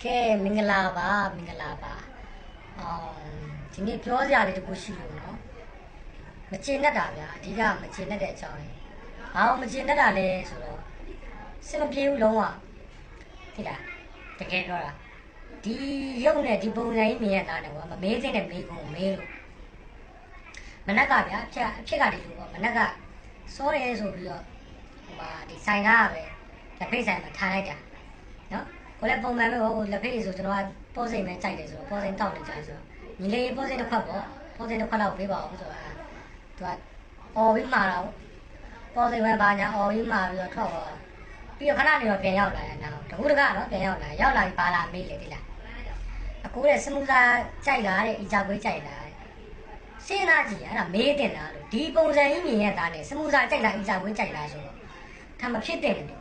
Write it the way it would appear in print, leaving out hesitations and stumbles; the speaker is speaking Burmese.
ကဲမင်္ဂလာပါမင်္ဂလာပါဒီနေ့ပြောစရာလေးတခုရှိလို့နော်မကျေနပ်တာဗျာအဓိကမကျေနပ်တဲ့အကြောင်းလေးဘာလို့မကျေနပ်တာလဲဆိုတော့စင်မပြေဘူးလုံးဝသိလားတကယ်ပြောတာဒီရုပ်နဲ့ဒီပုံစံကြီးမြင်ရတာနဲ့ကွာမမေးသေးတဲ့မေးကုန်မေးလို့မနက်ကဗျာအဖြစ်ကဒီလိုပေါ့မနက်ကစောရဲဆိုပြီးတော့ဟိုပါဒီဆိုင်ကားပဲလက်ဖိတ်ဆိုင်မှာထားလိုက်တာနော်ကိုလည်းပုံမှန်ပဲဟိုလက်ဖိတ်ဆိုကျွန်တော်ကပေါ်စိန်ပဲကြိုက်တယ်ဆိုတော့ပေါ်စိန်တောက်နေကြဆိုတော့ညီလေးပေါ်စိန်တစ်ခွက်ပေါ့ပေါ်စိန်တစ်ခွက်တော့ပေးပါအောင်ဆိုတော့သူကအော်ပြီးမှာတော့ပေါ်စိန်ပဲပါညာအော်ပြီးမှာပြီးတော့ထွက်သွားပြီးတော့ခဏနေတော့ပြန်ရောက်လာတယ်နောက်တကူတကတော့ပြန်ရောက်လာပြီးပါလာမေးလေတိလားအကူတဲ့စမူစာကြိုက်တာတဲ့အီဂျာကွေးကြိုက်တာစဉ်းစားကြည့်အဲ့ဒါမေးတင်တာလို့ဒီပုံစံကြီးမြင်ရတာနဲ့စမူစာကြိုက်တာအီဂျာကွေးကြိုက်တာဆိုတော့ဒါမဖြစ်တဲ့ဘူး